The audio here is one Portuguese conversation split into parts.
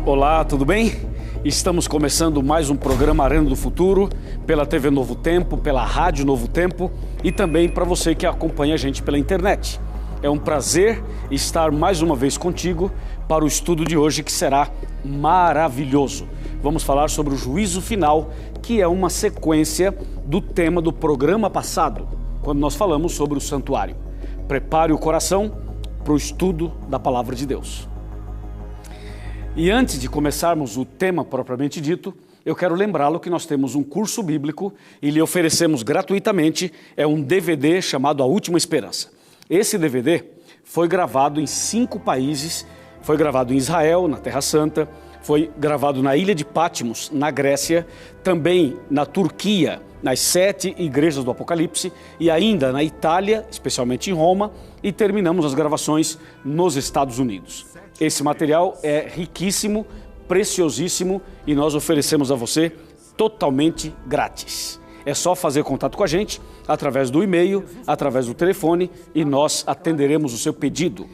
Olá, tudo bem? Estamos começando mais um programa Arena do Futuro, pela TV Novo Tempo, pela Rádio Novo Tempo e também para você que acompanha a gente pela internet. É um prazer estar mais uma vez contigo para o estudo de hoje, que será maravilhoso. Vamos falar sobre o juízo final, que é uma sequência do tema do programa passado, quando nós falamos sobre o santuário. Prepare o coração para o estudo da Palavra de Deus. E antes de começarmos o tema propriamente dito, eu quero lembrá-lo que nós temos um curso bíblico e lhe oferecemos gratuitamente, é um DVD chamado A Última Esperança. Esse DVD foi gravado em 5 países, foi gravado em Israel, na Terra Santa, foi gravado na ilha de Patmos, na Grécia, também na Turquia, nas 7 igrejas do Apocalipse e ainda na Itália, especialmente em Roma, e terminamos as gravações nos Estados Unidos. Esse material é riquíssimo, preciosíssimo e nós oferecemos a você totalmente grátis. É só fazer contato com a gente através do e-mail, através do telefone e nós atenderemos o seu pedido.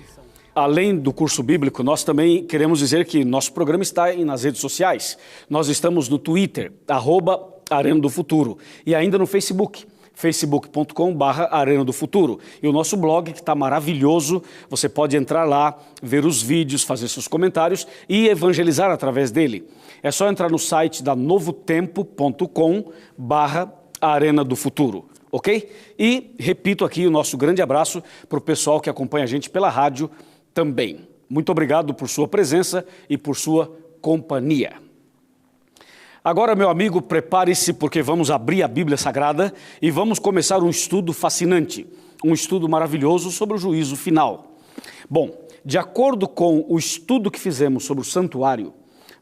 Além do curso bíblico, nós também queremos dizer que nosso programa está nas redes sociais. Nós estamos no Twitter, @Arena do Futuro, e ainda no Facebook, facebook.com/Arena do Futuro. E o nosso blog, que está maravilhoso, você pode entrar lá, ver os vídeos, fazer seus comentários e evangelizar através dele. É só entrar no site da novotempo.com/Arena do Futuro, ok? E repito aqui o nosso grande abraço para o pessoal que acompanha a gente pela rádio também. Muito obrigado por sua presença e por sua companhia. Agora, meu amigo, prepare-se porque vamos abrir a Bíblia Sagrada e vamos começar um estudo fascinante, um estudo maravilhoso sobre o juízo final. Bom, de acordo com o estudo que fizemos sobre o santuário,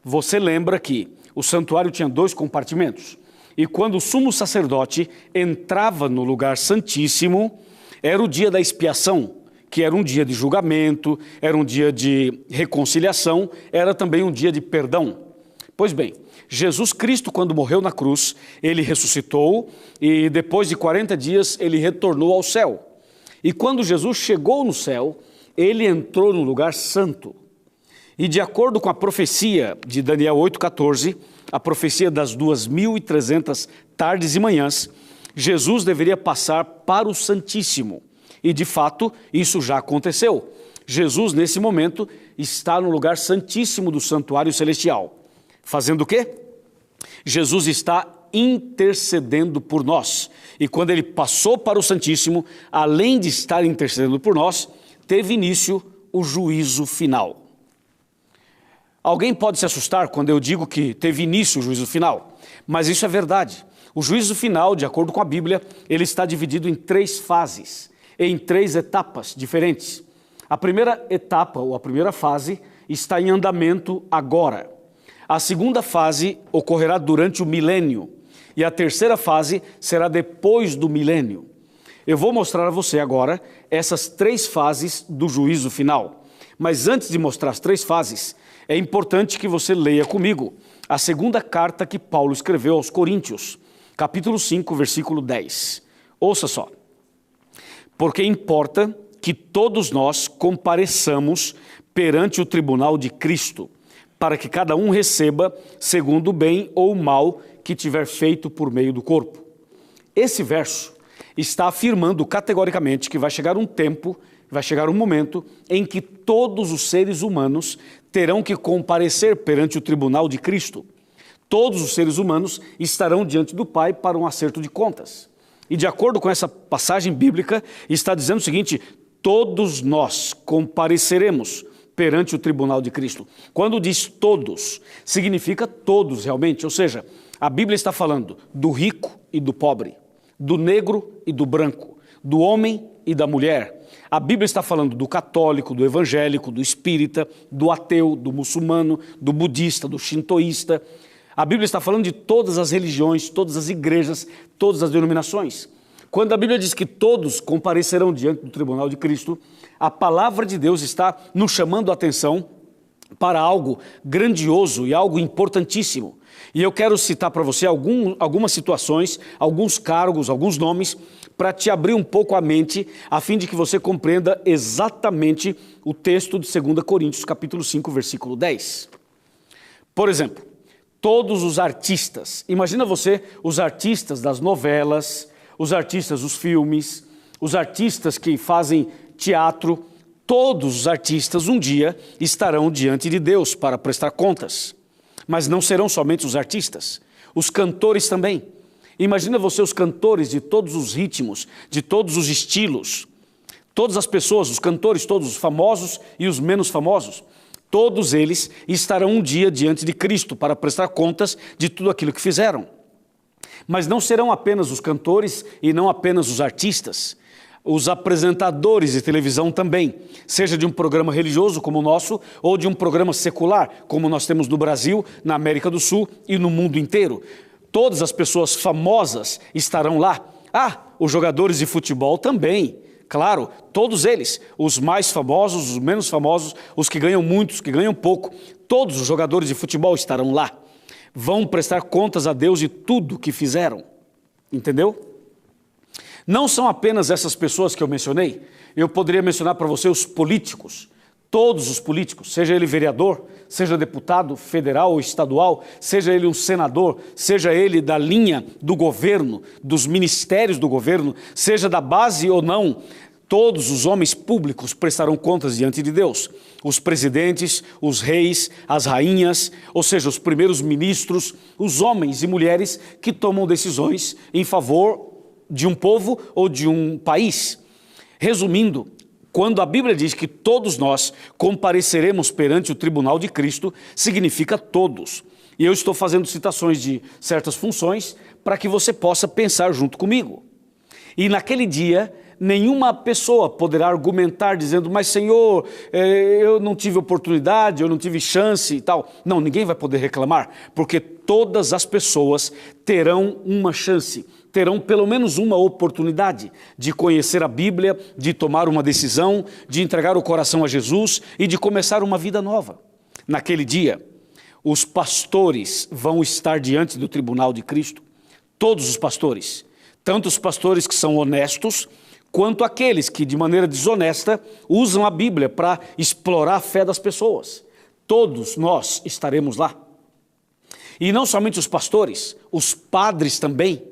você lembra que o santuário tinha 2 compartimentos e quando o sumo sacerdote entrava no lugar santíssimo, era o dia da expiação, que era um dia de julgamento, era um dia de reconciliação, era também um dia de perdão. Pois bem, Jesus Cristo, quando morreu na cruz, ele ressuscitou e depois de 40 dias ele retornou ao céu. E quando Jesus chegou no céu, ele entrou no lugar santo. E de acordo com a profecia de Daniel 8,14, a profecia das 2.300 tardes e manhãs, Jesus deveria passar para o Santíssimo. E de fato, isso já aconteceu. Jesus, nesse momento, está no lugar santíssimo do santuário celestial. Fazendo o quê? Jesus está intercedendo por nós. E quando ele passou para o Santíssimo, além de estar intercedendo por nós, teve início o juízo final. Alguém pode se assustar quando eu digo que teve início o juízo final, mas isso é verdade. O juízo final, de acordo com a Bíblia, ele está dividido em 3 fases, em 3 etapas diferentes. A primeira etapa, ou a primeira fase, está em andamento agora. A segunda fase ocorrerá durante o milênio e a terceira fase será depois do milênio. Eu vou mostrar a você agora essas 3 fases do juízo final. Mas antes de mostrar as 3 fases, é importante que você leia comigo a segunda carta que Paulo escreveu aos Coríntios, capítulo 5, versículo 10. Ouça só. Porque importa que todos nós compareçamos perante o tribunal de Cristo, para que cada um receba segundo o bem ou o mal que tiver feito por meio do corpo. Esse verso está afirmando categoricamente que vai chegar um tempo, vai chegar um momento em que todos os seres humanos terão que comparecer perante o tribunal de Cristo. Todos os seres humanos estarão diante do Pai para um acerto de contas. E de acordo com essa passagem bíblica, está dizendo o seguinte: todos nós compareceremos perante o tribunal de Cristo. Quando diz todos, significa todos realmente, ou seja, a Bíblia está falando do rico e do pobre, do negro e do branco, do homem e da mulher. A Bíblia está falando do católico, do evangélico, do espírita, do ateu, do muçulmano, do budista, do shintoísta. A Bíblia está falando de todas as religiões, todas as igrejas, todas as denominações. Quando a Bíblia diz que todos comparecerão diante do tribunal de Cristo, a palavra de Deus está nos chamando a atenção para algo grandioso e algo importantíssimo. E eu quero citar para você algumas situações, alguns cargos, alguns nomes, para te abrir um pouco a mente, a fim de que você compreenda exatamente o texto de 2 Coríntios, capítulo 5, versículo 10. Por exemplo, todos os artistas, imagina você os artistas das novelas, os artistas dos filmes, os artistas que fazem teatro, todos os artistas um dia estarão diante de Deus para prestar contas. Mas não serão somente os artistas, os cantores também. Imagina você os cantores de todos os ritmos, de todos os estilos, todas as pessoas, os cantores, todos os famosos e os menos famosos. Todos eles estarão um dia diante de Cristo para prestar contas de tudo aquilo que fizeram. Mas não serão apenas os cantores e não apenas os artistas. Os apresentadores de televisão também, seja de um programa religioso como o nosso ou de um programa secular, como nós temos no Brasil, na América do Sul e no mundo inteiro. Todas as pessoas famosas estarão lá. Os jogadores de futebol também. Claro, todos eles, os mais famosos, os menos famosos, os que ganham muito, os que ganham pouco, todos os jogadores de futebol estarão lá. Vão prestar contas a Deus de tudo que fizeram. Entendeu? Não são apenas essas pessoas que eu mencionei. Eu poderia mencionar para você os políticos, todos os políticos, seja ele vereador, seja deputado federal ou estadual, seja ele um senador, seja ele da linha do governo, dos ministérios do governo, seja da base ou não, todos os homens públicos prestarão contas diante de Deus. Os presidentes, os reis, as rainhas, ou seja, os primeiros ministros, os homens e mulheres que tomam decisões em favor de um povo ou de um país. Resumindo, quando a Bíblia diz que todos nós compareceremos perante o tribunal de Cristo, significa todos. E eu estou fazendo citações de certas funções para que você possa pensar junto comigo. E naquele dia, nenhuma pessoa poderá argumentar dizendo, mas Senhor, eu não tive oportunidade, eu não tive chance e tal. Não, ninguém vai poder reclamar, porque todas as pessoas terão uma chance, terão pelo menos uma oportunidade de conhecer a Bíblia, de tomar uma decisão, de entregar o coração a Jesus e de começar uma vida nova. Naquele dia, os pastores vão estar diante do tribunal de Cristo, todos os pastores, tanto os pastores que são honestos, quanto aqueles que de maneira desonesta usam a Bíblia para explorar a fé das pessoas. Todos nós estaremos lá. E não somente os pastores, os padres também,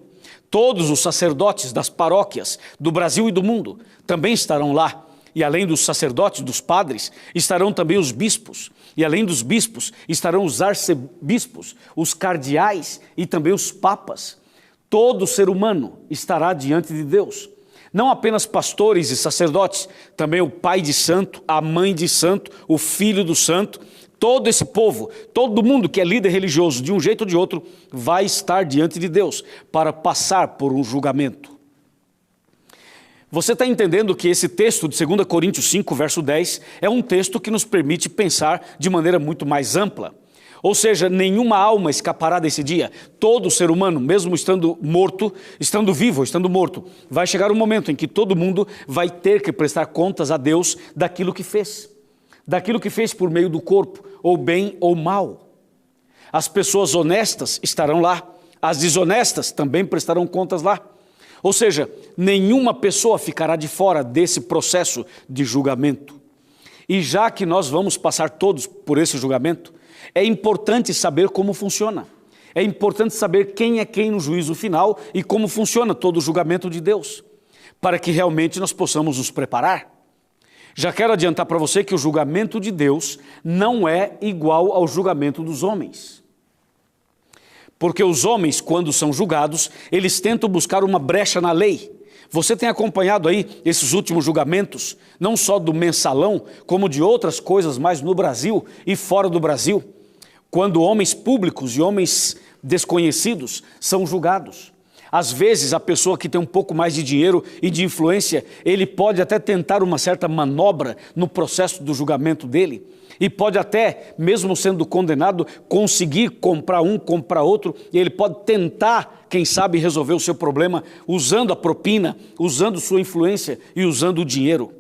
todos os sacerdotes das paróquias do Brasil e do mundo também estarão lá. E além dos sacerdotes, dos padres, estarão também os bispos. E além dos bispos, estarão os arcebispos, os cardeais e também os papas. Todo ser humano estará diante de Deus. Não apenas pastores e sacerdotes, também o pai de santo, a mãe de santo, o filho do santo. Todo esse povo, todo mundo que é líder religioso de um jeito ou de outro, vai estar diante de Deus para passar por um julgamento. Você está entendendo que esse texto de 2 Coríntios 5, verso 10, é um texto que nos permite pensar de maneira muito mais ampla. Ou seja, nenhuma alma escapará desse dia. Todo ser humano, mesmo estando morto, estando vivo, estando morto, vai chegar um momento em que todo mundo vai ter que prestar contas a Deus daquilo que fez. Daquilo que fez por meio do corpo, ou bem ou mal. As pessoas honestas estarão lá, as desonestas também prestarão contas lá. Ou seja, nenhuma pessoa ficará de fora desse processo de julgamento. E já que nós vamos passar todos por esse julgamento, é importante saber como funciona. É importante saber quem é quem no juízo final e como funciona todo o julgamento de Deus, para que realmente nós possamos nos preparar. Já quero adiantar para você que o julgamento de Deus não é igual ao julgamento dos homens. Porque os homens, quando são julgados, eles tentam buscar uma brecha na lei. Você tem acompanhado aí esses últimos julgamentos, não só do mensalão, como de outras coisas mais no Brasil e fora do Brasil, quando homens públicos e homens desconhecidos são julgados. Às vezes, a pessoa que tem um pouco mais de dinheiro e de influência, ele pode até tentar uma certa manobra no processo do julgamento dele. E pode até, mesmo sendo condenado, conseguir comprar um, comprar outro. E ele pode tentar, quem sabe, resolver o seu problema usando a propina, usando sua influência e usando o dinheiro.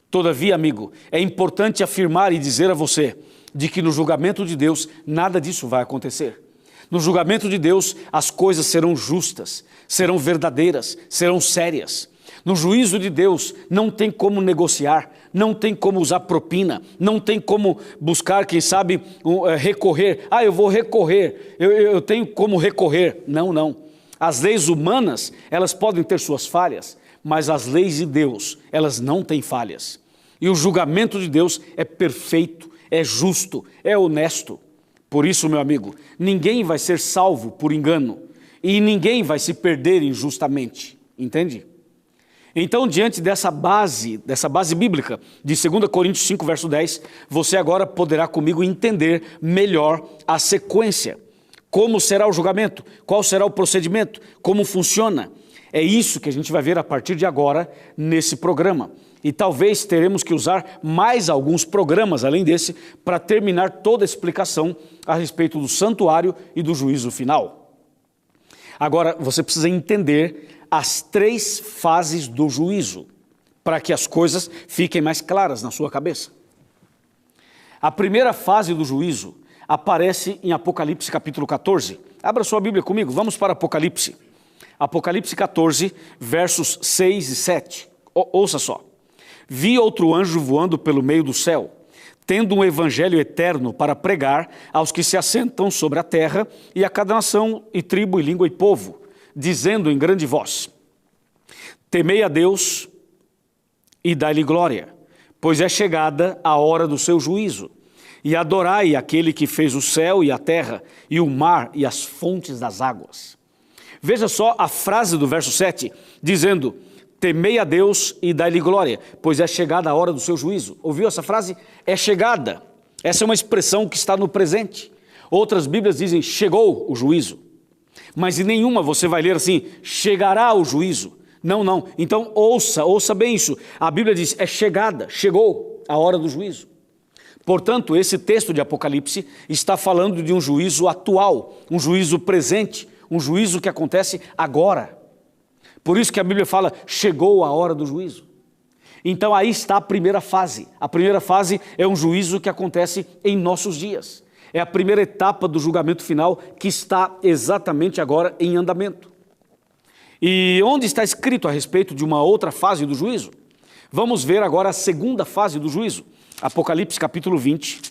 Todavia, amigo, é importante afirmar e dizer a você de que no julgamento de Deus nada disso vai acontecer. No julgamento de Deus, as coisas serão justas, serão verdadeiras, serão sérias. No juízo de Deus não tem como negociar, não tem como usar propina, não tem como buscar, quem sabe, recorrer. Eu vou recorrer, eu tenho como recorrer. Não, não. As leis humanas, elas podem ter suas falhas, mas as leis de Deus, elas não têm falhas. E o julgamento de Deus é perfeito, é justo, é honesto. Por isso, meu amigo, ninguém vai ser salvo por engano e ninguém vai se perder injustamente, entende? Então, diante dessa base bíblica de 2 Coríntios 5, verso 10, você agora poderá comigo entender melhor a sequência. Como será o julgamento? Qual será o procedimento? Como funciona? É isso que a gente vai ver a partir de agora nesse programa. E talvez teremos que usar mais alguns programas além desse para terminar toda a explicação a respeito do santuário e do juízo final. Agora, você precisa entender as 3 fases do juízo, para que as coisas fiquem mais claras na sua cabeça. A primeira fase do juízo aparece em Apocalipse capítulo 14. Abra sua Bíblia comigo, vamos para Apocalipse. Apocalipse 14, versos 6 e 7. Ouça só. Vi outro anjo voando pelo meio do céu, tendo um evangelho eterno para pregar aos que se assentam sobre a terra e a cada nação e tribo e língua e povo, dizendo em grande voz: temei a Deus e dai-lhe glória, pois é chegada a hora do seu juízo, e adorai aquele que fez o céu e a terra, e o mar e as fontes das águas. Veja só a frase do verso 7, dizendo: temei a Deus e dai-lhe glória, pois é chegada a hora do seu juízo. Ouviu essa frase? É chegada. Essa é uma expressão que está no presente. Outras Bíblias dizem: chegou o juízo. Mas em nenhuma você vai ler assim: chegará o juízo. Não, não. Então ouça bem isso. A Bíblia diz: é chegada, chegou a hora do juízo. Portanto, esse texto de Apocalipse está falando de um juízo atual, um juízo presente, um juízo que acontece agora. Por isso que a Bíblia fala: chegou a hora do juízo. Então aí está a primeira fase. A primeira fase é um juízo que acontece em nossos dias. É a primeira etapa do julgamento final que está exatamente agora em andamento. E onde está escrito a respeito de uma outra fase do juízo? Vamos ver agora a segunda fase do juízo. Apocalipse capítulo 20,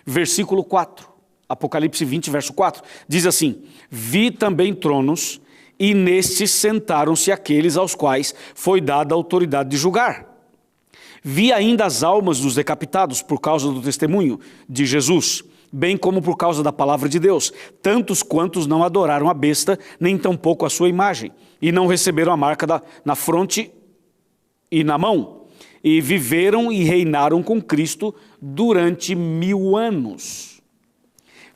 versículo 4. Apocalipse 20, verso 4. Diz assim: vi também tronos, e nestes sentaram-se aqueles aos quais foi dada a autoridade de julgar. Vi ainda as almas dos decapitados por causa do testemunho de Jesus, bem como por causa da palavra de Deus, tantos quantos não adoraram a besta, nem tampouco a sua imagem, e não receberam a marca na fronte e na mão, e viveram e reinaram com Cristo durante 1000 anos.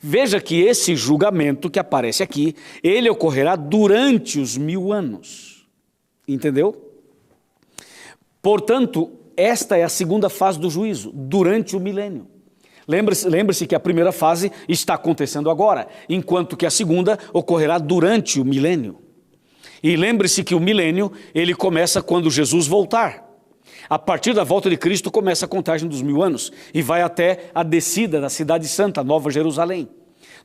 Veja que esse julgamento que aparece aqui, ele ocorrerá durante os 1000 anos. Entendeu? Portanto, esta é a segunda fase do juízo, durante o milênio. Lembre-se que a primeira fase está acontecendo agora, enquanto que a segunda ocorrerá durante o milênio. E lembre-se que o milênio, ele começa quando Jesus voltar. A partir da volta de Cristo começa a contagem dos 1000 anos e vai até a descida da cidade santa, Nova Jerusalém.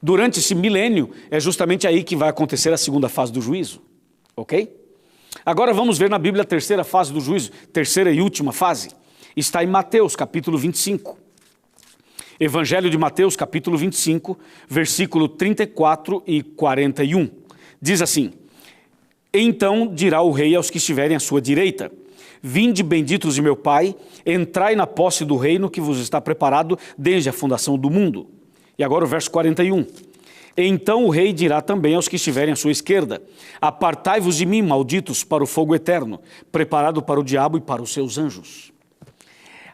Durante esse milênio, é justamente aí que vai acontecer a segunda fase do juízo. Ok? Agora vamos ver na Bíblia a terceira fase do juízo, terceira e última fase. Está em Mateus, capítulo 25. Evangelho de Mateus, capítulo 25, versículo 34 e 41. Diz assim: então dirá o rei aos que estiverem à sua direita: vinde benditos de meu Pai, entrai na posse do reino que vos está preparado desde a fundação do mundo. E agora o verso 41. Então o rei dirá também aos que estiverem à sua esquerda: apartai-vos de mim, malditos, para o fogo eterno, preparado para o diabo e para os seus anjos.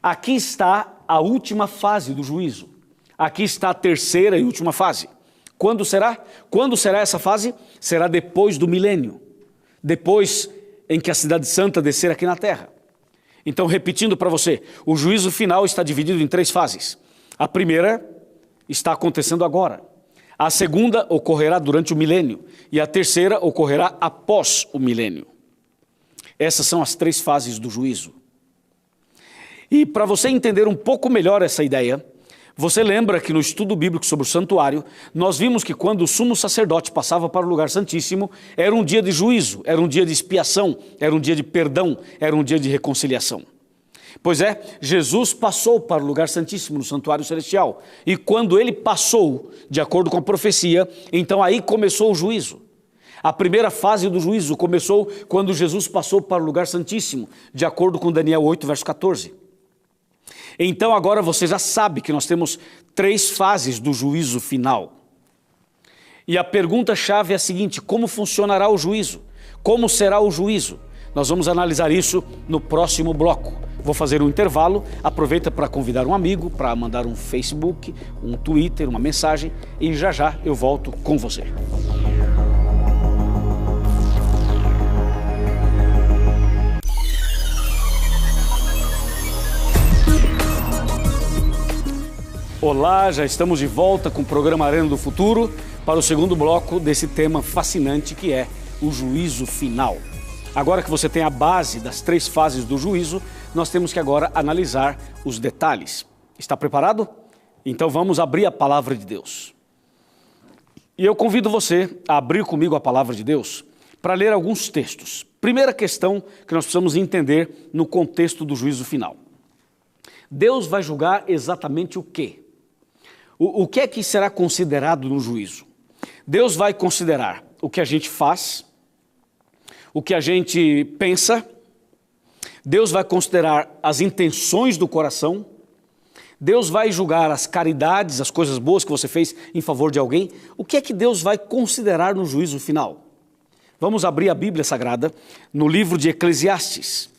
Aqui está a última fase do juízo. Aqui está a terceira e última fase. Quando será? Quando será essa fase? Será depois do milênio. Depois em que a cidade santa descer aqui na terra. Então, repetindo para você, o juízo final está dividido em 3 fases. A primeira está acontecendo agora. A segunda ocorrerá durante o milênio. E a terceira ocorrerá após o milênio. Essas são as 3 fases do juízo. E para você entender um pouco melhor essa ideia, Você lembra que no estudo bíblico sobre o santuário, nós vimos que quando o sumo sacerdote passava para o lugar santíssimo, era um dia de juízo, era um dia de expiação, era um dia de perdão, era um dia de reconciliação. Pois é, Jesus passou para o lugar santíssimo no santuário celestial. E quando ele passou, de acordo com a profecia, então aí começou o juízo. A primeira fase do juízo começou quando Jesus passou para o lugar santíssimo, de acordo com Daniel 8, verso 14. Então agora você já sabe que nós temos 3 fases do juízo final. E a pergunta-chave é a seguinte: como funcionará o juízo? Como será o juízo? Nós vamos analisar isso no próximo bloco. Vou fazer um intervalo, aproveita para convidar um amigo, para mandar um Facebook, um Twitter, uma mensagem, e já já eu volto com você. Olá, já estamos de volta com o programa Arena do Futuro para o segundo bloco desse tema fascinante que é o juízo final. Agora que você tem a base das 3 fases do juízo, nós temos que agora analisar os detalhes. Está preparado? Então vamos abrir a palavra de Deus. E eu convido você a abrir comigo a palavra de Deus para ler alguns textos. Primeira questão que nós precisamos entender no contexto do juízo final. Deus vai julgar exatamente o quê? O que é que será considerado no juízo? Deus vai considerar o que a gente faz, o que a gente pensa, Deus vai considerar as intenções do coração, Deus vai julgar as caridades, as coisas boas que você fez em favor de alguém. O que é que Deus vai considerar no juízo final? Vamos abrir a Bíblia Sagrada no livro de Eclesiastes.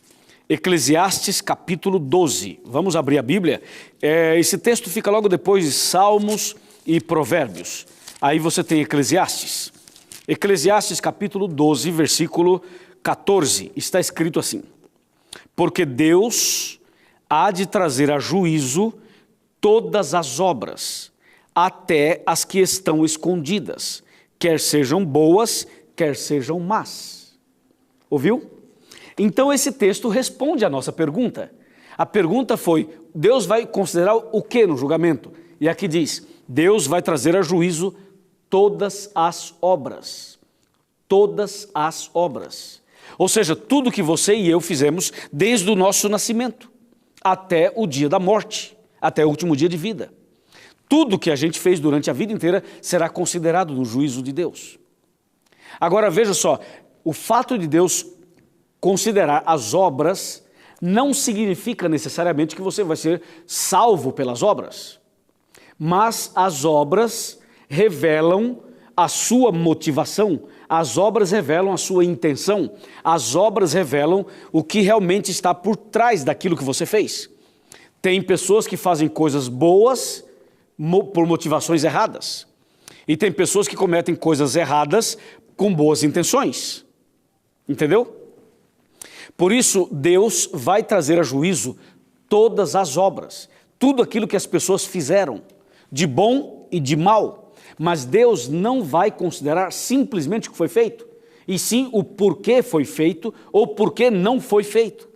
Eclesiastes capítulo 12. Vamos abrir a Bíblia. Esse texto fica logo depois de Salmos e Provérbios. Aí você tem Eclesiastes. Eclesiastes capítulo 12, versículo 14. Está escrito assim: porque Deus há de trazer a juízo todas as obras, até as que estão escondidas, quer sejam boas, quer sejam más. Ouviu? Então esse texto responde à nossa pergunta. A pergunta foi: Deus vai considerar o que no julgamento? E aqui diz: Deus vai trazer a juízo todas as obras. Todas as obras. Ou seja, tudo que você e eu fizemos desde o nosso nascimento até o dia da morte, até o último dia de vida. Tudo que a gente fez durante a vida inteira será considerado no juízo de Deus. Agora veja só, o fato de Deus considerar as obras não significa necessariamente que você vai ser salvo pelas obras, mas as obras revelam a sua motivação, as obras revelam a sua intenção, as obras revelam o que realmente está por trás daquilo que você fez. Tem pessoas que fazem coisas boas por motivações erradas, e tem pessoas que cometem coisas erradas com boas intenções. Entendeu? Por isso, Deus vai trazer a juízo todas as obras, tudo aquilo que as pessoas fizeram, de bom e de mal. Mas Deus não vai considerar simplesmente o que foi feito, e sim o porquê foi feito ou porquê não foi feito.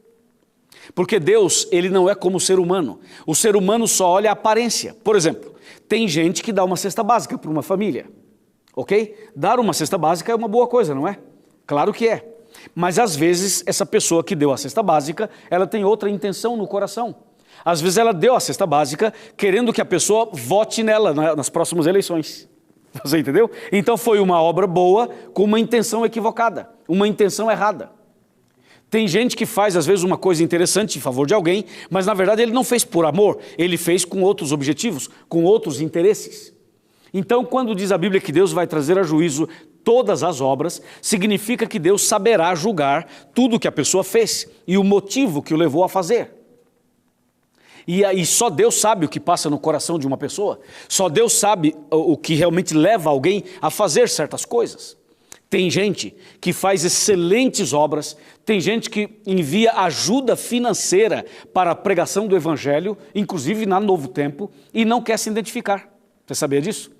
Porque Deus, ele não é como o ser humano. O ser humano só olha a aparência. Por exemplo, tem gente que dá uma cesta básica para uma família, ok? Dar uma cesta básica é uma boa coisa, não é? Claro que é. Mas às vezes essa pessoa que deu a cesta básica, ela tem outra intenção no coração. Às vezes ela deu a cesta básica querendo que a pessoa vote nela nas próximas eleições. Você entendeu? Então foi uma obra boa com uma intenção equivocada, uma intenção errada. Tem gente que faz às vezes uma coisa interessante em favor de alguém, mas na verdade ele não fez por amor, ele fez com outros objetivos, com outros interesses. Então quando diz a Bíblia que Deus vai trazer a juízo todas as obras, significa que Deus saberá julgar tudo o que a pessoa fez e o motivo que o levou a fazer. E só Deus sabe o que passa no coração de uma pessoa, só Deus sabe o que realmente leva alguém a fazer certas coisas. Tem gente que faz excelentes obras, tem gente que envia ajuda financeira para a pregação do Evangelho, inclusive na Novo Tempo, e não quer se identificar. Você sabia disso?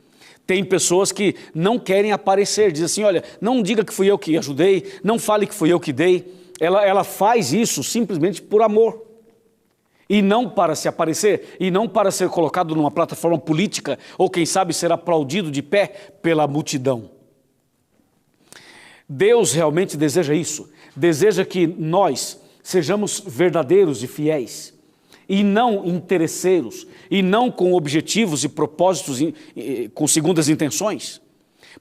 Tem pessoas que não querem aparecer, dizem assim: olha, não diga que fui eu que ajudei, não fale que fui eu que dei. Ela faz isso simplesmente por amor. e não para se aparecer, e não para ser colocado numa plataforma política, ou quem sabe ser aplaudido de pé pela multidão. Deus realmente deseja isso, deseja que nós sejamos verdadeiros e fiéis, e não interesseiros, e não com objetivos e propósitos com segundas intenções.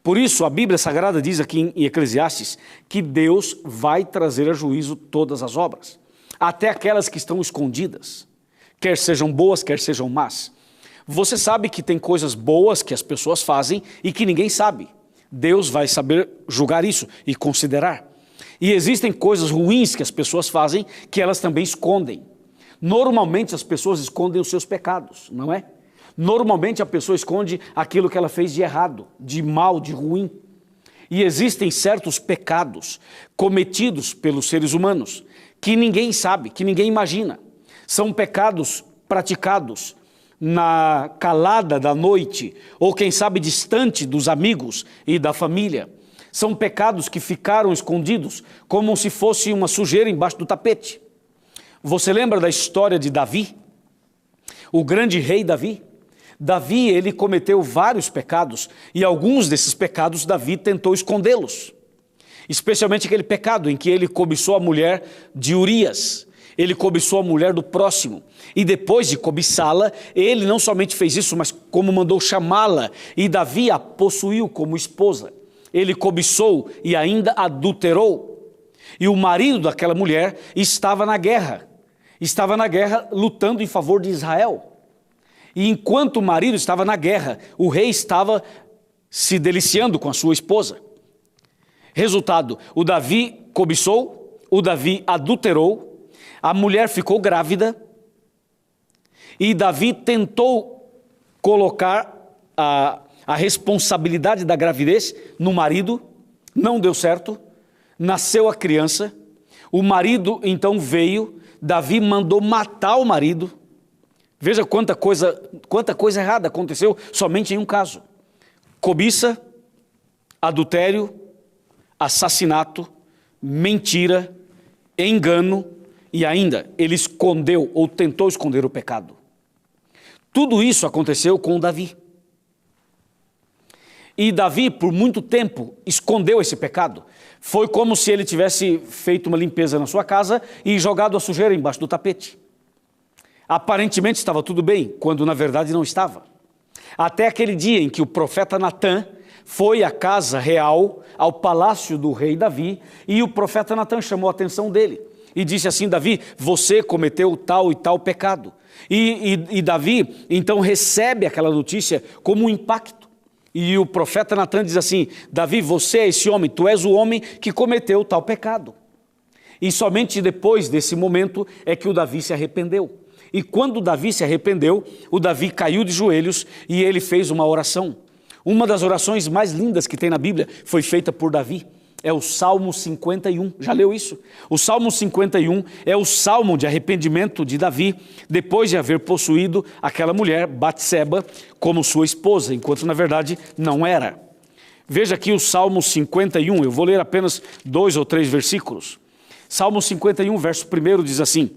Por isso, a Bíblia Sagrada diz aqui em Eclesiastes que Deus vai trazer a juízo todas as obras, até aquelas que estão escondidas, quer sejam boas, quer sejam más. Você sabe que tem coisas boas que as pessoas fazem e que ninguém sabe. Deus vai saber julgar isso e considerar. E existem coisas ruins que as pessoas fazem que elas também escondem. Normalmente as pessoas escondem os seus pecados, não é? Normalmente a pessoa esconde aquilo que ela fez de errado, de mal, de ruim. E existem certos pecados cometidos pelos seres humanos que ninguém sabe, que ninguém imagina. São pecados praticados na calada da noite, ou quem sabe distante dos amigos e da família. São pecados que ficaram escondidos como se fosse uma sujeira embaixo do tapete. Você lembra da história de Davi? O grande rei Davi? Davi, ele cometeu vários pecados e alguns desses pecados Davi tentou escondê-los. Especialmente aquele pecado em que ele cobiçou a mulher de Urias, ele cobiçou a mulher do próximo. E depois de cobiçá-la, ele não somente fez isso, mas como mandou chamá-la, e Davi a possuiu como esposa. Ele cobiçou e ainda adulterou. E o marido daquela mulher estava na guerra lutando em favor de Israel. E enquanto o marido estava na guerra, o rei estava se deliciando com a sua esposa. Resultado, o Davi cobiçou, o Davi adulterou, a mulher ficou grávida e Davi tentou colocar a responsabilidade da gravidez no marido, não deu certo, nasceu a criança, o marido então veio, Davi mandou matar o marido. Veja quanta coisa errada aconteceu somente em um caso. Cobiça, adultério, assassinato, mentira, engano e ainda ele escondeu ou tentou esconder o pecado. Tudo isso aconteceu com Davi. E Davi, por muito tempo, escondeu esse pecado. Foi como se ele tivesse feito uma limpeza na sua casa e jogado a sujeira embaixo do tapete. Aparentemente estava tudo bem, quando na verdade não estava. Até aquele dia em que o profeta Natã foi à casa real, ao palácio do rei Davi, e o profeta Natã chamou a atenção dele e disse assim: Davi, você cometeu tal e tal pecado. E Davi então recebe aquela notícia como um impacto. E o profeta Natã diz assim: Davi, você é esse homem, tu és o homem que cometeu tal pecado. E somente depois desse momento é que o Davi se arrependeu. E quando Davi se arrependeu, o Davi caiu de joelhos e ele fez uma oração. Uma das orações mais lindas que tem na Bíblia foi feita por Davi. É o Salmo 51. Já leu isso? O Salmo 51 é o salmo de arrependimento de Davi, depois de haver possuído aquela mulher, Batseba, como sua esposa, enquanto na verdade não era. Veja aqui o Salmo 51, eu vou ler apenas 2 ou 3 versículos. Salmo 51, verso 1 diz assim: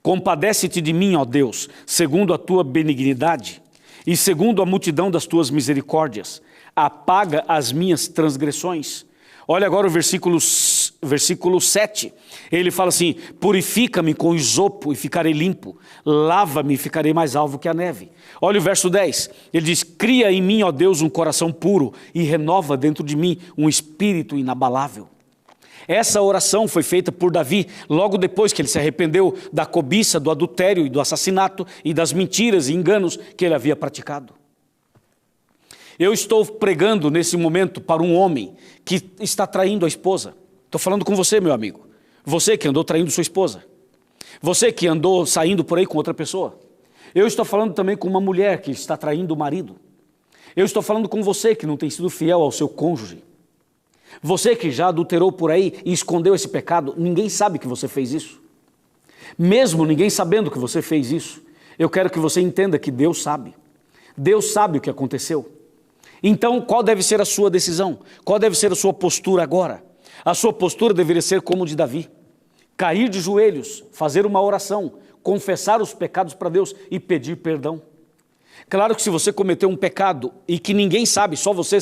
Compadece-te de mim, ó Deus, segundo a tua benignidade e segundo a multidão das tuas misericórdias. Apaga as minhas transgressões. Olha agora o versículo 7. Ele fala assim: purifica-me com isopo e ficarei limpo. Lava-me e ficarei mais alvo que a neve. Olha o verso 10. Ele diz: cria em mim, ó Deus, um coração puro e renova dentro de mim um espírito inabalável. Essa oração foi feita por Davi logo depois que ele se arrependeu da cobiça, do adultério e do assassinato e das mentiras e enganos que ele havia praticado. Eu estou pregando nesse momento para um homem que está traindo a esposa. Estou falando com você, meu amigo. Você que andou traindo sua esposa. Você que andou saindo por aí com outra pessoa. Eu estou falando também com uma mulher que está traindo o marido. Eu estou falando com você que não tem sido fiel ao seu cônjuge. Você que já adulterou por aí e escondeu esse pecado, ninguém sabe que você fez isso. Mesmo ninguém sabendo que você fez isso, eu quero que você entenda que Deus sabe. Deus sabe o que aconteceu. Então, qual deve ser a sua decisão? Qual deve ser a sua postura agora? A sua postura deveria ser como de Davi. cair de joelhos, fazer uma oração, confessar os pecados para Deus e pedir perdão. Claro que se você cometeu um pecado e que ninguém sabe, só você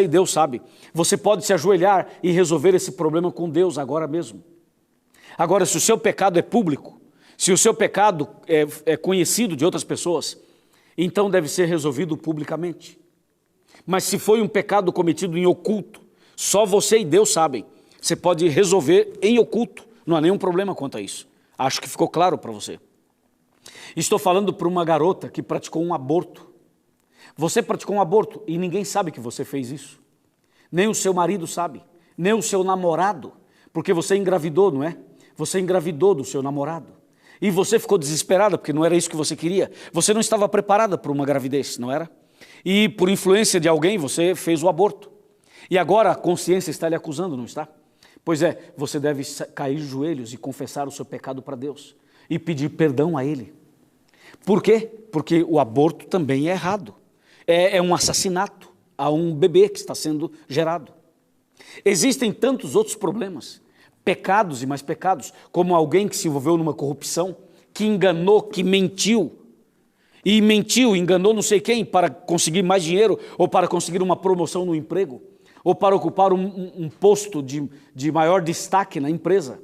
e Deus sabe, você pode se ajoelhar e resolver esse problema com Deus agora mesmo. Agora, se o seu pecado é público, se o seu pecado é conhecido de outras pessoas, então deve ser resolvido publicamente. Mas se foi um pecado cometido em oculto, só você e Deus sabem, você pode resolver em oculto, não há nenhum problema quanto a isso. Acho que ficou claro para você. Estou falando para uma garota que praticou um aborto. Você praticou um aborto e ninguém sabe que você fez isso. Nem o seu marido sabe, nem o seu namorado, porque você engravidou, não é? Você engravidou do seu namorado. E você ficou desesperada porque não era isso que você queria. Você não estava preparada para uma gravidez, não era? E por influência de alguém você fez o aborto. E agora a consciência está lhe acusando, não está? Pois é, você deve cair de joelhos e confessar o seu pecado para Deus e pedir perdão a Ele. Por quê? Porque o aborto também é errado. É um assassinato a um bebê que está sendo gerado. Existem tantos outros problemas, pecados e mais pecados, como alguém que se envolveu numa corrupção, que enganou, que mentiu, enganou não sei quem para conseguir mais dinheiro, ou para conseguir uma promoção no emprego, ou para ocupar um posto de maior destaque na empresa.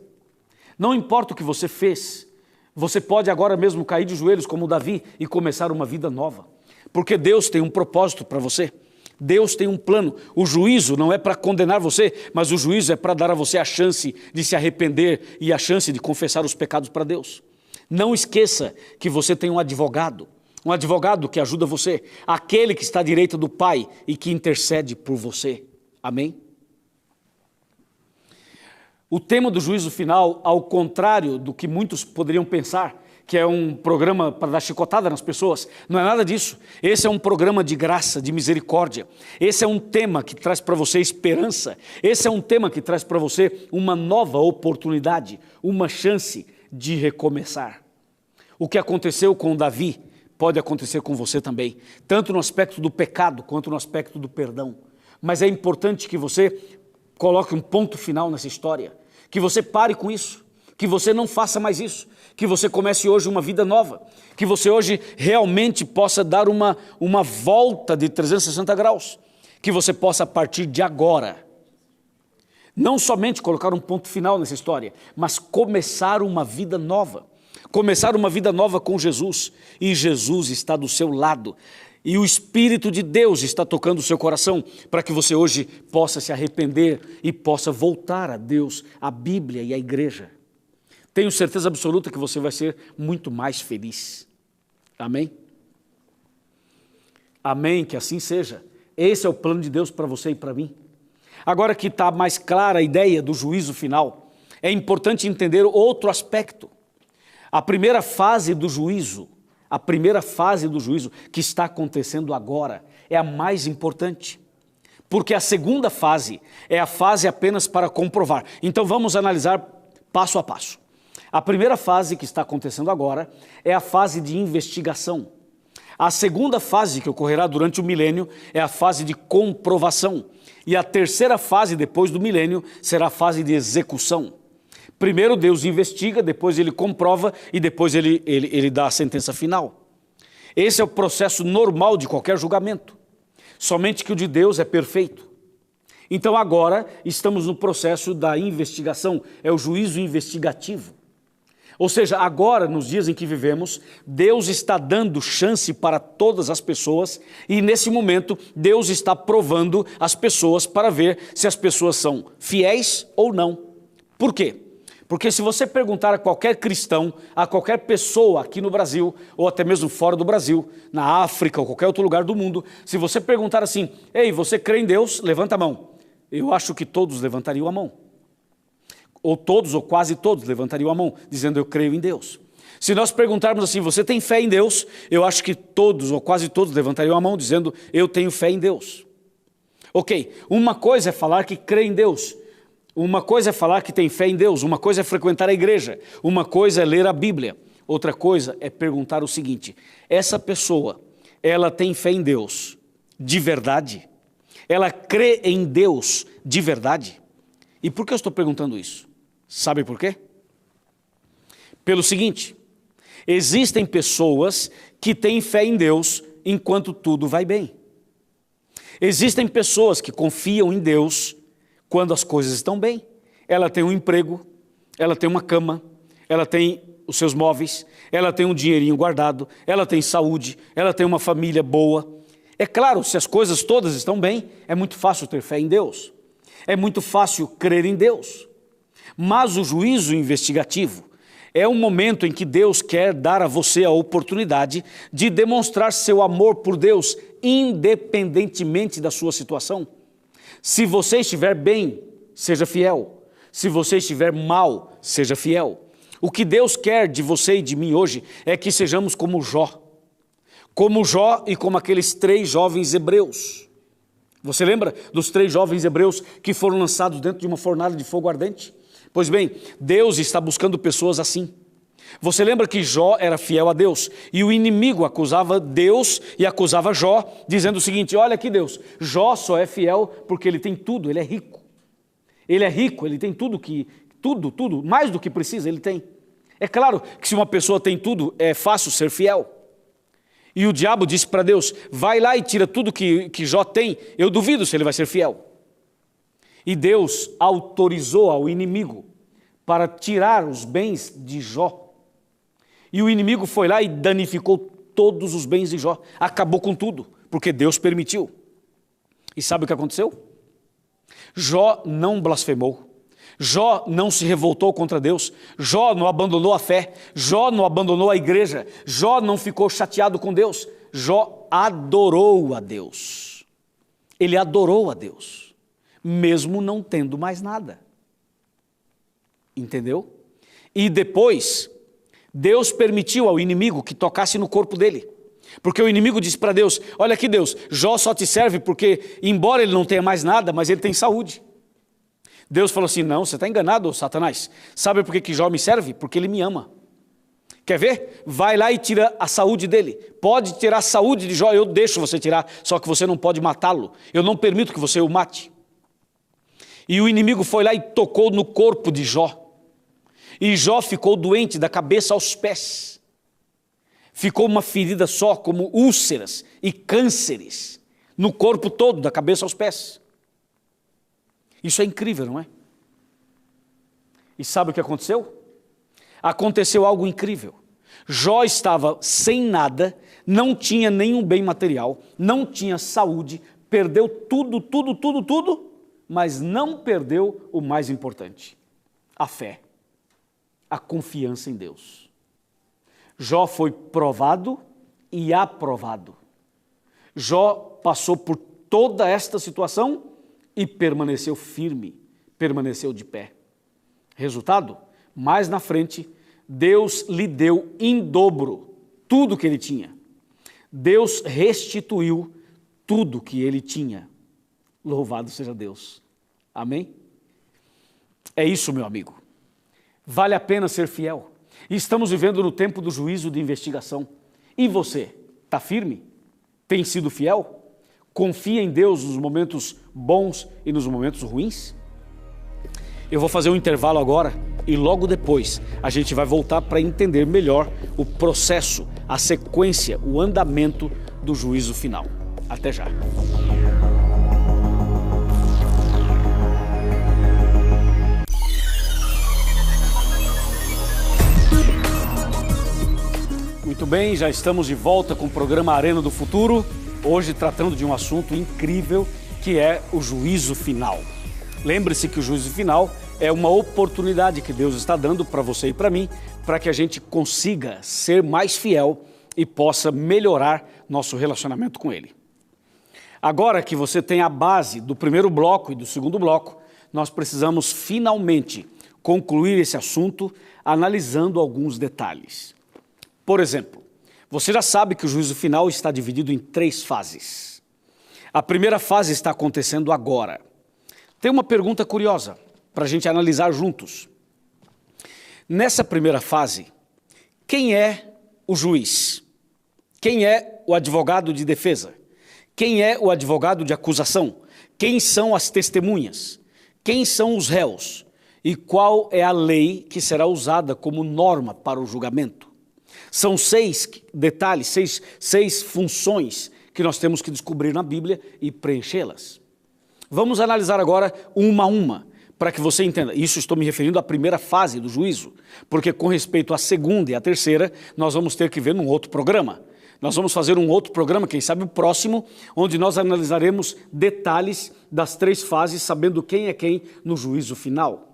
Não importa o que você fez, você pode agora mesmo cair de joelhos como Davi e começar uma vida nova. Porque Deus tem um propósito para você. Deus tem um plano. O juízo não é para condenar você, mas o juízo é para dar a você a chance de se arrepender e a chance de confessar os pecados para Deus. Não esqueça que você tem um advogado que ajuda você, aquele que está à direita do Pai e que intercede por você. Amém? O tema do juízo final, ao contrário do que muitos poderiam pensar, que é um programa para dar chicotada nas pessoas, não é nada disso. Esse é um programa de graça, de misericórdia. Esse é um tema que traz para você esperança. Esse é um tema que traz para você uma nova oportunidade, uma chance de recomeçar. O que aconteceu com Davi pode acontecer com você também, tanto no aspecto do pecado quanto no aspecto do perdão. Mas é importante que você coloque um ponto final nessa história, que você pare com isso, que você não faça mais isso, que você comece hoje uma vida nova, que você hoje realmente possa dar uma volta de 360 graus, que você possa a partir de agora, não somente colocar um ponto final nessa história, mas começar uma vida nova com Jesus, e Jesus está do seu lado, e o Espírito de Deus está tocando o seu coração para que você hoje possa se arrepender e possa voltar a Deus, a Bíblia e a igreja. Tenho certeza absoluta que você vai ser muito mais feliz. Amém? Amém, que assim seja. Esse é o plano de Deus para você e para mim. Agora que está mais clara a ideia do juízo final, é importante entender outro aspecto. A primeira fase do juízo que está acontecendo agora é a mais importante. Porque a segunda fase é a fase apenas para comprovar. Então vamos analisar passo a passo. A primeira fase que está acontecendo agora é a fase de investigação. A segunda fase que ocorrerá durante o milênio é a fase de comprovação. E a terceira fase depois do milênio será a fase de execução. Primeiro Deus investiga, depois Ele comprova e depois ele dá a sentença final. Esse é o processo normal de qualquer julgamento. Somente que o de Deus é perfeito. Então agora estamos no processo da investigação, é o juízo investigativo. Ou seja, agora, nos dias em que vivemos, Deus está dando chance para todas as pessoas e nesse momento Deus está provando as pessoas para ver se as pessoas são fiéis ou não. Por quê? Porque se você perguntar a qualquer cristão, a qualquer pessoa aqui no Brasil, ou até mesmo fora do Brasil, na África ou qualquer outro lugar do mundo, se você perguntar assim, ei, você crê em Deus? Levanta a mão. Eu acho que todos levantariam a mão. Ou todos, ou quase todos levantariam a mão, dizendo eu creio em Deus. Se nós perguntarmos assim, você tem fé em Deus? Eu acho que todos, ou quase todos levantariam a mão, dizendo eu tenho fé em Deus. Ok, uma coisa é falar que crê em Deus. Uma coisa é falar que tem fé em Deus, uma coisa é frequentar a igreja, uma coisa é ler a Bíblia, outra coisa é perguntar o seguinte, essa pessoa, ela tem fé em Deus de verdade? Ela crê em Deus de verdade? E por que eu estou perguntando isso? Sabe por quê? Pelo seguinte, existem pessoas que têm fé em Deus enquanto tudo vai bem. Existem pessoas que confiam em Deus quando as coisas estão bem. Ela tem um emprego, ela tem uma cama, ela tem os seus móveis, ela tem um dinheirinho guardado, ela tem saúde, ela tem uma família boa. É claro, se as coisas todas estão bem, é muito fácil ter fé em Deus. É muito fácil crer em Deus. Mas o juízo investigativo é um momento em que Deus quer dar a você a oportunidade de demonstrar seu amor por Deus, independentemente da sua situação. Se você estiver bem, seja fiel. Se você estiver mal, seja fiel. O que Deus quer de você e de mim hoje é que sejamos como Jó. Como Jó e como aqueles 3 jovens hebreus. Você lembra dos 3 jovens hebreus que foram lançados dentro de uma fornalha de fogo ardente? Pois bem, Deus está buscando pessoas assim. Você lembra que Jó era fiel a Deus e o inimigo acusava Deus e acusava Jó, dizendo o seguinte: olha aqui Deus, Jó só é fiel porque ele tem tudo, ele é rico. Ele é rico, ele tem tudo, mais do que precisa, ele tem. É claro que se uma pessoa tem tudo, é fácil ser fiel. E o diabo disse para Deus: vai lá e tira tudo que Jó tem, eu duvido se ele vai ser fiel. E Deus autorizou ao inimigo para tirar os bens de Jó. E o inimigo foi lá e danificou todos os bens de Jó, acabou com tudo, porque Deus permitiu. E sabe o que aconteceu? Jó não blasfemou. Jó não se revoltou contra Deus, Jó não abandonou a fé, Jó não abandonou a igreja, Jó não ficou chateado com Deus, Jó adorou a Deus. Ele adorou a Deus, mesmo não tendo mais nada. Entendeu? E depois, Deus permitiu ao inimigo que tocasse no corpo dele. Porque o inimigo disse para Deus: olha aqui Deus, Jó só te serve porque, embora ele não tenha mais nada, mas ele tem saúde. Deus falou assim: não, você está enganado, Satanás. Sabe por que Jó me serve? Porque ele me ama. Quer ver? Vai lá e tira a saúde dele. Pode tirar a saúde de Jó, eu deixo você tirar, só que você não pode matá-lo. Eu não permito que você o mate. E o inimigo foi lá e tocou no corpo de Jó. E Jó ficou doente da cabeça aos pés. Ficou uma ferida só, como úlceras e cânceres, no corpo todo, da cabeça aos pés. Isso é incrível, não é? E sabe o que aconteceu? Aconteceu algo incrível. Jó estava sem nada, não tinha nenhum bem material, não tinha saúde, perdeu tudo, mas não perdeu o mais importante: a fé, a confiança em Deus. Jó foi provado e aprovado. Jó passou por toda esta situação e permaneceu firme, permaneceu de pé. Resultado? Mais na frente, Deus lhe deu em dobro tudo que ele tinha. Deus restituiu tudo que ele tinha. Louvado seja Deus. Amém? É isso, meu amigo. Vale a pena ser fiel. E estamos vivendo no tempo do juízo de investigação. E você, está firme? Tem sido fiel? Confia em Deus nos momentos bons e nos momentos ruins? Eu vou fazer um intervalo agora e logo depois a gente vai voltar para entender melhor o processo, a sequência, o andamento do juízo final. Até já. Muito bem, já estamos de volta com o programa Arena do Futuro, hoje tratando de um assunto incrível que é o juízo final. Lembre-se que o juízo final é uma oportunidade que Deus está dando para você e para mim, para que a gente consiga ser mais fiel e possa melhorar nosso relacionamento com Ele. Agora que você tem a base do primeiro bloco e do segundo bloco, nós precisamos finalmente concluir esse assunto analisando alguns detalhes. Por exemplo, você já sabe que o juízo final está dividido em 3 fases. A primeira fase está acontecendo agora. Tem uma pergunta curiosa para a gente analisar juntos. Nessa primeira fase, quem é o juiz? Quem é o advogado de defesa? Quem é o advogado de acusação? Quem são as testemunhas? Quem são os réus? E qual é a lei que será usada como norma para o julgamento? São 6 detalhes, seis funções que nós temos que descobrir na Bíblia e preenchê-las. Vamos analisar agora uma a uma, para que você entenda. Isso estou me referindo à primeira fase do juízo, porque com respeito à segunda e à terceira, nós vamos ter que ver num outro programa. Nós vamos fazer um outro programa, quem sabe o próximo, onde nós analisaremos detalhes das 3 fases, sabendo quem é quem no juízo final.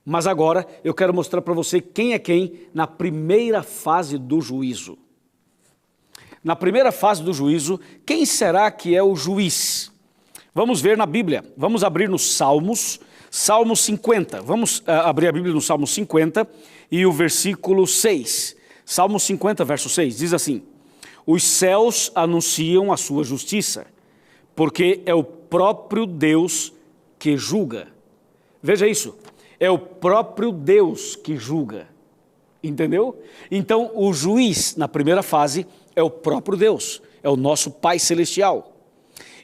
Mas agora eu quero mostrar para você quem é quem na primeira fase do juízo. Na primeira fase do juízo, quem será que é o juiz? Vamos ver na Bíblia. Vamos abrir nos Salmos, Salmo 50. Vamos abrir a Bíblia no Salmo 50 e o versículo 6. Salmo 50, verso 6, diz assim: os céus anunciam a sua justiça, porque é o próprio Deus que julga. Veja isso. É o próprio Deus que julga, entendeu? Então, o juiz, na primeira fase, é o próprio Deus, é o nosso Pai Celestial.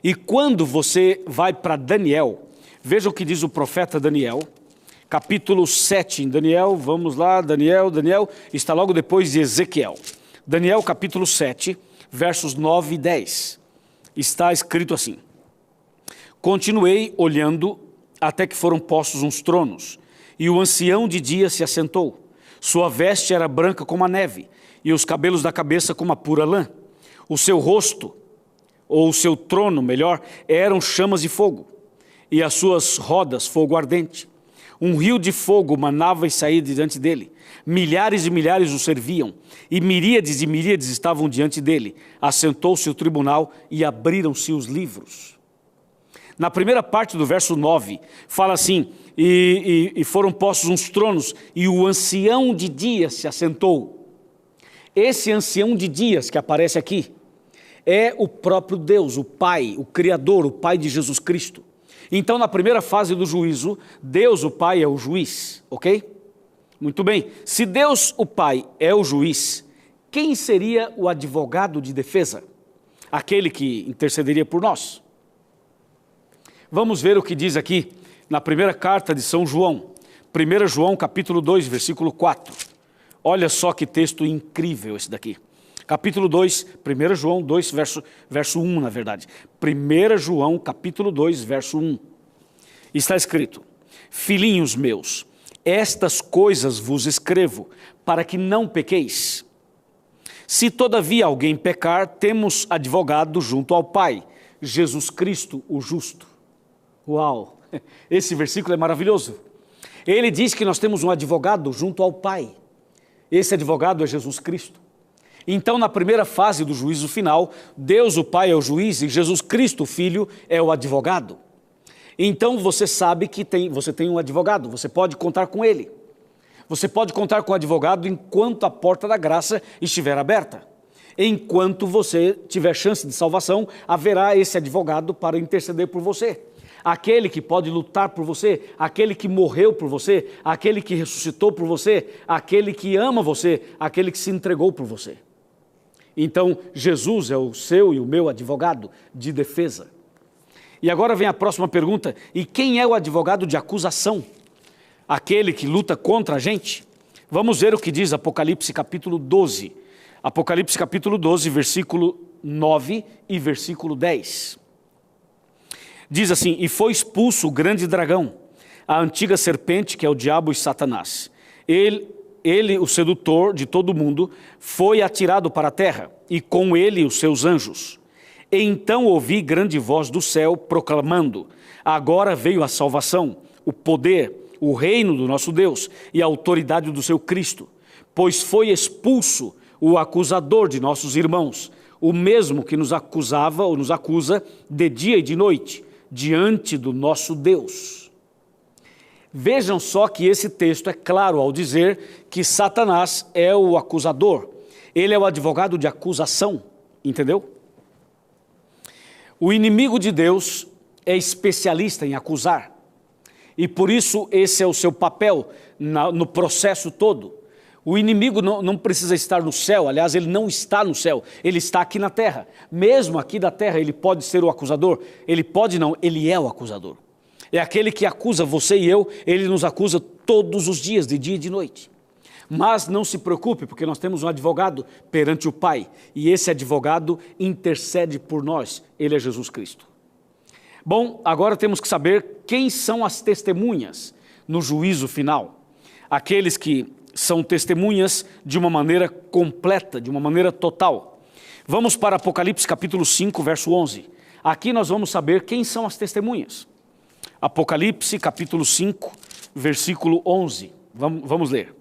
E quando você vai para Daniel, veja o que diz o profeta Daniel, capítulo 7 em Daniel, vamos lá, Daniel está logo depois de Ezequiel. Daniel, capítulo 7, versos 9 e 10, está escrito assim: continuei olhando até que foram postos uns tronos, e o ancião de dia se assentou. Sua veste era branca como a neve, e os cabelos da cabeça como a pura lã. O seu rosto, ou o seu trono, melhor, eram chamas de fogo, e as suas rodas fogo ardente. Um rio de fogo manava e saía diante dele. Milhares e milhares o serviam, e miríades estavam diante dele. Assentou-se o tribunal e abriram-se os livros. Na primeira parte do verso 9, fala assim: e foram postos uns tronos, e o ancião de dias se assentou. Esse ancião de dias que aparece aqui é o próprio Deus, o Pai, o Criador, o Pai de Jesus Cristo. Então, na primeira fase do juízo, Deus, o Pai, é o juiz, ok? Muito bem. Se Deus, o Pai, é o juiz, quem seria o advogado de defesa? Aquele que intercederia por nós. Vamos ver o que diz aqui na primeira carta de São João, 1 João capítulo 2, versículo 4. Olha só que texto incrível esse daqui. Capítulo 2, 1 João 2, verso 1, na verdade. 1 João capítulo 2, verso 1. Está escrito: filhinhos meus, estas coisas vos escrevo, para que não pequeis. Se todavia alguém pecar, temos advogado junto ao Pai, Jesus Cristo, o justo. Uau, esse versículo é maravilhoso. Ele diz que nós temos um advogado junto ao Pai. Esse advogado é Jesus Cristo. Então, na primeira fase do juízo final, Deus, o Pai, é o juiz e Jesus Cristo, o Filho, é o advogado. Então, você sabe que você tem um advogado, você pode contar com ele. Você pode contar com o advogado enquanto a porta da graça estiver aberta. Enquanto você tiver chance de salvação, haverá esse advogado para interceder por você. Aquele que pode lutar por você, aquele que morreu por você, aquele que ressuscitou por você, aquele que ama você, aquele que se entregou por você. Então, Jesus é o seu e o meu advogado de defesa. E agora vem a próxima pergunta: e quem é o advogado de acusação? Aquele que luta contra a gente? Vamos ver o que diz Apocalipse capítulo 12. Apocalipse capítulo 12, versículo 9 e versículo 10. Diz assim: e foi expulso o grande dragão, a antiga serpente, que é o diabo e Satanás. Ele, o sedutor de todo mundo, foi atirado para a terra, e com ele os seus anjos. E então ouvi grande voz do céu proclamando: agora veio a salvação, o poder, o reino do nosso Deus e a autoridade do seu Cristo, pois foi expulso o acusador de nossos irmãos, o mesmo que nos acusava ou nos acusa de dia e de noite, diante do nosso Deus. Vejam só que esse texto é claro ao dizer que Satanás é o acusador. Ele é o advogado de acusação, entendeu? O inimigo de Deus é especialista em acusar. E por isso esse é o seu papel no processo todo. O inimigo não precisa estar no céu, aliás, ele não está no céu, ele está aqui na terra. Mesmo aqui da terra ele pode ser o acusador, ele pode não, ele é o acusador. É aquele que acusa você e eu, ele nos acusa todos os dias, de dia e de noite. Mas não se preocupe, porque nós temos um advogado perante o Pai, e esse advogado intercede por nós, ele é Jesus Cristo. Bom, agora temos que saber quem são as testemunhas no juízo final. Aqueles que são testemunhas de uma maneira completa, de uma maneira total. Vamos para Apocalipse capítulo 5, verso 11. Aqui nós vamos saber quem são as testemunhas. Apocalipse capítulo 5, versículo 11. Vamos ler.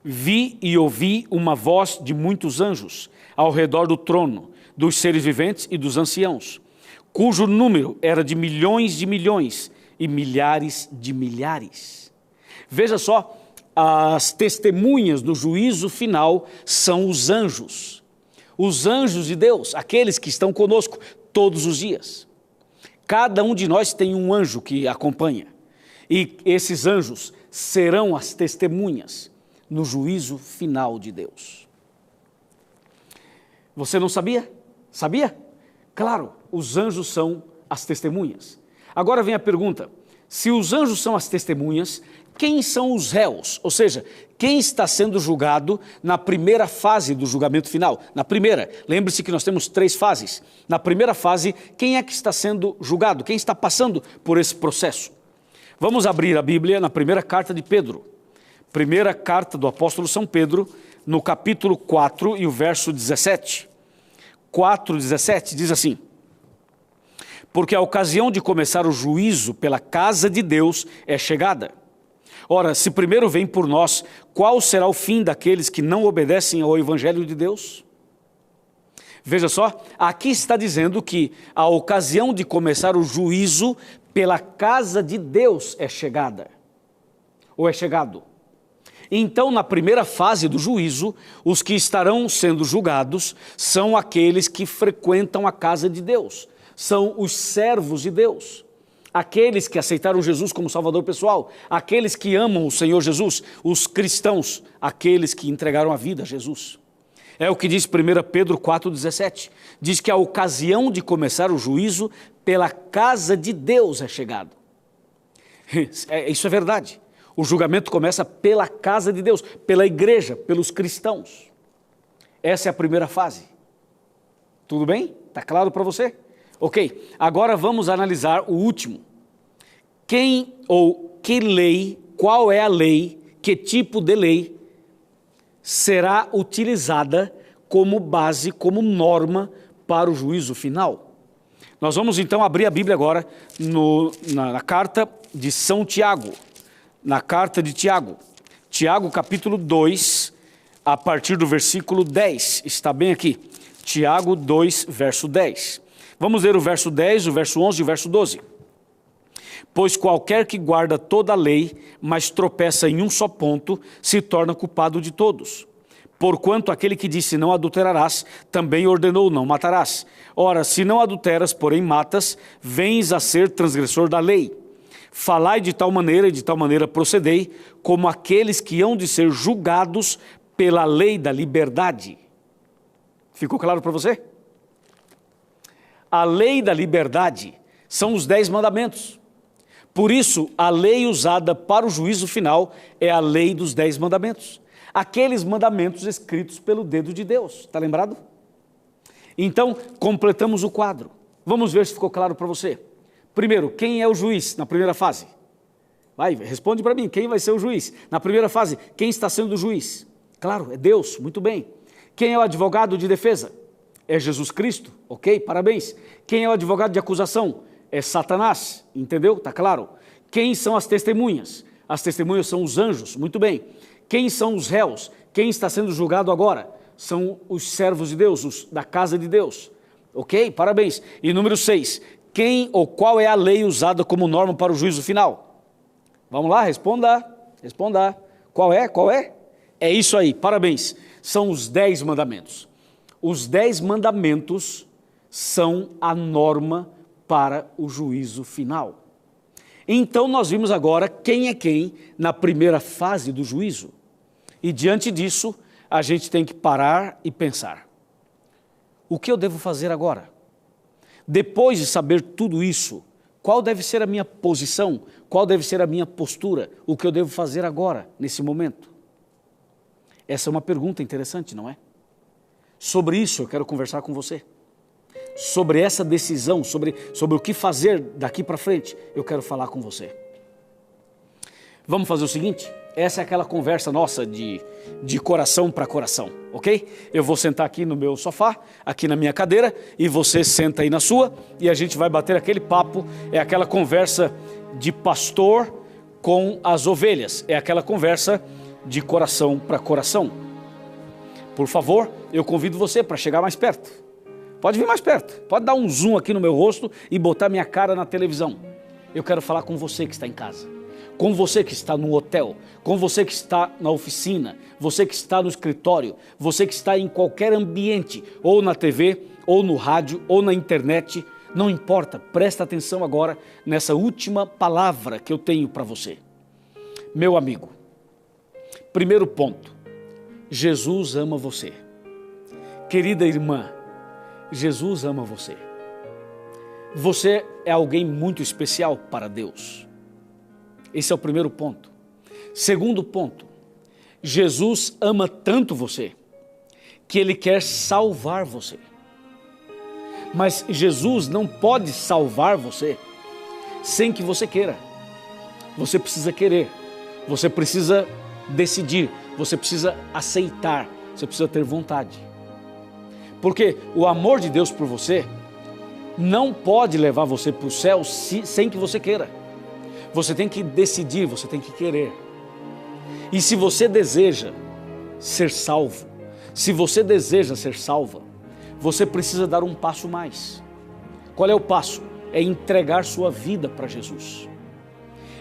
Vi e ouvi uma voz de muitos anjos ao redor do trono, dos seres viventes e dos anciãos, cujo número era de milhões e milhares de milhares. Veja só, as testemunhas do juízo final são os anjos de Deus, aqueles que estão conosco todos os dias. Cada um de nós tem um anjo que acompanha, e esses anjos serão as testemunhas no juízo final de Deus. Você não sabia? Sabia? Claro, os anjos são as testemunhas. Agora vem a pergunta, se os anjos são as testemunhas, quem são os réus? Ou seja, quem está sendo julgado na primeira fase do julgamento final? Na primeira, lembre-se que nós temos 3 fases. Na primeira fase, quem é que está sendo julgado? Quem está passando por esse processo? Vamos abrir a Bíblia na primeira carta de Pedro. Primeira carta do apóstolo São Pedro, no capítulo 4 e o verso 17. 4:17 diz assim: porque a ocasião de começar o juízo pela casa de Deus é chegada. Ora, se primeiro vem por nós, qual será o fim daqueles que não obedecem ao Evangelho de Deus? Veja só, aqui está dizendo que a ocasião de começar o juízo pela casa de Deus é chegada, ou é chegado. Então, na primeira fase do juízo, os que estarão sendo julgados são aqueles que frequentam a casa de Deus, são os servos de Deus. Aqueles que aceitaram Jesus como Salvador pessoal, aqueles que amam o Senhor Jesus, os cristãos, aqueles que entregaram a vida a Jesus. É o que diz 1 Pedro 4,17. Diz que a ocasião de começar o juízo pela casa de Deus é chegado. Isso é verdade. O julgamento começa pela casa de Deus, pela igreja, pelos cristãos. Essa é a primeira fase. Tudo bem? Está claro para você? Ok, agora vamos analisar o último. Quem ou que lei, qual é a lei, que tipo de lei será utilizada como base, como norma para o juízo final? Nós vamos então abrir a Bíblia agora na carta de São Tiago. Na carta de Tiago. Tiago capítulo 2, a partir do versículo 10. Está bem aqui. Tiago 2, verso 10. Vamos ler o verso 10, o verso 11 e o verso 12. Pois qualquer que guarda toda a lei, mas tropeça em um só ponto, se torna culpado de todos. Porquanto aquele que disse não adulterarás, também ordenou não matarás. Ora, se não adulteras, porém matas, vens a ser transgressor da lei. Falai de tal maneira e de tal maneira procedei, como aqueles que hão de ser julgados pela lei da liberdade. Ficou claro para você? A lei da liberdade são os 10 mandamentos. Por isso, a lei usada para o juízo final é a lei dos 10 mandamentos. Aqueles mandamentos escritos pelo dedo de Deus. Está lembrado? Então, completamos o quadro. Vamos ver se ficou claro para você. Primeiro, quem é o juiz na primeira fase? Vai, responde para mim, quem vai ser o juiz? Na primeira fase, quem está sendo o juiz? Claro, é Deus, muito bem. Quem é o advogado de defesa? É Jesus Cristo, ok? Parabéns. Quem é o advogado de acusação? É Satanás, entendeu? Está claro. Quem são as testemunhas? As testemunhas são os anjos, muito bem. Quem são os réus? Quem está sendo julgado agora? São os servos de Deus, os da casa de Deus, ok? Parabéns. E número 6, quem ou qual é a lei usada como norma para o juízo final? Vamos lá, responda. Qual é? É isso aí, parabéns. São os 10 mandamentos. Os 10 mandamentos são a norma para o juízo final. Então nós vimos agora quem é quem na primeira fase do juízo. E diante disso, a gente tem que parar e pensar. O que eu devo fazer agora? Depois de saber tudo isso, Qual deve ser a minha posição? Qual deve ser a minha postura? O que eu devo fazer agora, nesse momento? Essa é uma pergunta interessante, não é? Sobre isso eu quero conversar com você. Sobre essa decisão, sobre o que fazer daqui para frente, eu quero falar com você. Vamos fazer o seguinte? Essa é aquela conversa nossa de coração para coração, ok? Eu vou sentar aqui no meu sofá, aqui na minha cadeira, e você senta aí na sua, e a gente vai bater aquele papo, é aquela conversa de pastor com as ovelhas, é aquela conversa de coração para coração. Por favor, eu convido você para chegar mais perto. Pode vir mais perto, pode dar um zoom aqui no meu rosto e botar minha cara na televisão. Eu quero falar com você que está em casa. Com você que está no hotel, com você que está na oficina, você que está no escritório, você que está em qualquer ambiente, ou na TV, ou no rádio, ou na internet, não importa, presta atenção agora nessa última palavra que eu tenho para você. Meu amigo, primeiro ponto, Jesus ama você. Querida irmã, Jesus ama você. Você é alguém muito especial para Deus. Esse é o primeiro ponto. Segundo ponto, Jesus ama tanto você que Ele quer salvar você. Mas Jesus não pode salvar você sem que você queira. Você precisa querer, você precisa decidir, você precisa aceitar, você precisa ter vontade. Porque o amor de Deus por você não pode levar você para o céu sem que você queira. Você tem que decidir, você tem que querer. E se você deseja ser salvo, se você deseja ser salva, você precisa dar um passo mais. Qual é o passo? É entregar sua vida para Jesus.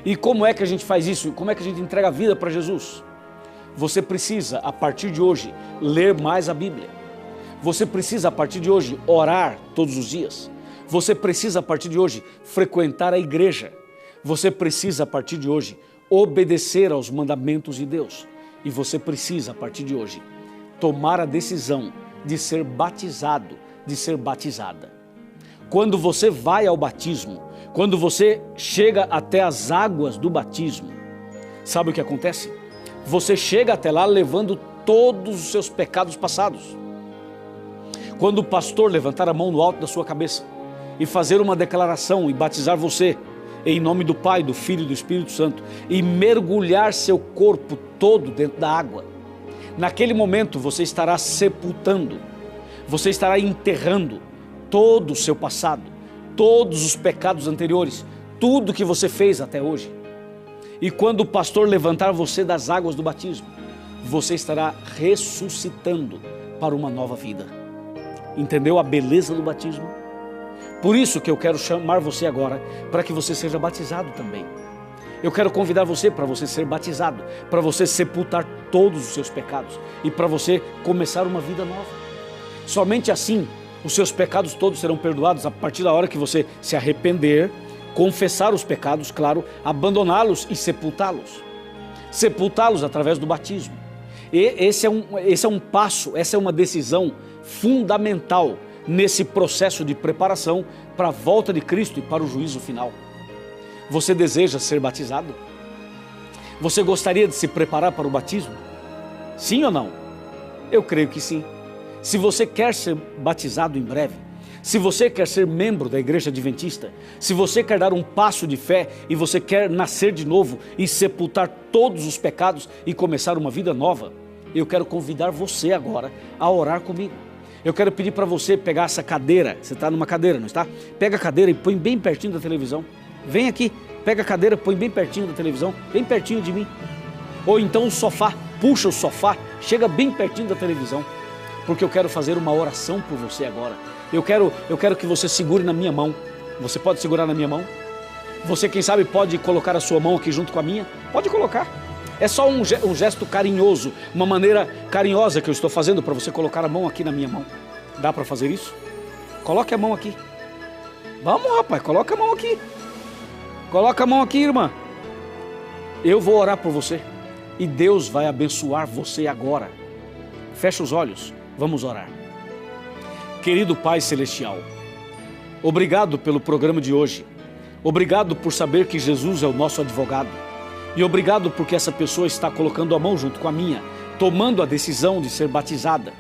E como é que a gente faz isso? Como é que a gente entrega a vida para Jesus? Você precisa, a partir de hoje, ler mais a Bíblia. Você precisa, a partir de hoje, orar todos os dias. Você precisa, a partir de hoje, frequentar a igreja. Você precisa, a partir de hoje, obedecer aos mandamentos de Deus. E você precisa, a partir de hoje, tomar a decisão de ser batizado, de ser batizada. Quando você vai ao batismo, quando você chega até as águas do batismo, sabe o que acontece? Você chega até lá levando todos os seus pecados passados. Quando o pastor levantar a mão no alto da sua cabeça e fazer uma declaração e batizar você, em nome do Pai, do Filho e do Espírito Santo, e mergulhar seu corpo todo dentro da água, naquele momento você estará sepultando, você estará enterrando todo o seu passado, todos os pecados anteriores, tudo que você fez até hoje. E quando o pastor levantar você das águas do batismo, você estará ressuscitando para uma nova vida. Entendeu a beleza do batismo? Por isso que eu quero chamar você agora para que você seja batizado também. Eu quero convidar você para você ser batizado, para você sepultar todos os seus pecados e para você começar uma vida nova. Somente assim os seus pecados todos serão perdoados a partir da hora que você se arrepender, confessar os pecados, claro, abandoná-los e sepultá-los. Sepultá-los através do batismo. E esse é um passo, essa é uma decisão fundamental nesse processo de preparação para a volta de Cristo e para o juízo final. Você deseja ser batizado? Você gostaria de se preparar para o batismo? Sim ou não? Eu creio que sim. Se você quer ser batizado em breve, se você quer ser membro da Igreja Adventista, se você quer dar um passo de fé e você quer nascer de novo e sepultar todos os pecados e começar uma vida nova, eu quero convidar você agora a orar comigo. Eu quero pedir para você pegar essa cadeira, você está numa cadeira, não está? Pega a cadeira e põe bem pertinho da televisão. Vem aqui, pega a cadeira, põe bem pertinho da televisão, bem pertinho de mim. Ou então o sofá, puxa o sofá, chega bem pertinho da televisão. Porque eu quero fazer uma oração por você agora. Eu quero que você segure na minha mão. Você pode segurar na minha mão? Você, quem sabe, pode colocar a sua mão aqui junto com a minha? Pode colocar. É só um gesto carinhoso, uma maneira carinhosa que eu estou fazendo para você colocar a mão aqui na minha mão. Dá para fazer isso? Coloque a mão aqui. Vamos, rapaz, coloca a mão aqui. Coloca a mão aqui, irmã. Eu vou orar por você e Deus vai abençoar você agora. Fecha os olhos, vamos orar. Querido Pai Celestial, obrigado pelo programa de hoje. Obrigado por saber que Jesus é o nosso advogado. E obrigado porque essa pessoa está colocando a mão junto com a minha, tomando a decisão de ser batizada.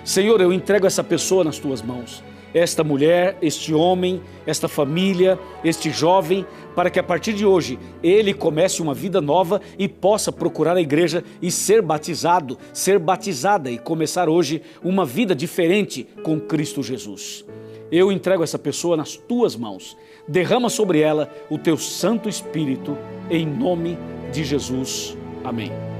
Senhor, eu entrego essa pessoa nas tuas mãos. Esta mulher, este homem, esta família, este jovem, para que a partir de hoje ele comece uma vida nova e possa procurar a igreja e ser batizado, ser batizada e começar hoje uma vida diferente com Cristo Jesus. Eu entrego essa pessoa nas tuas mãos. Derrama sobre ela o teu Santo Espírito, em nome de Jesus. Amém.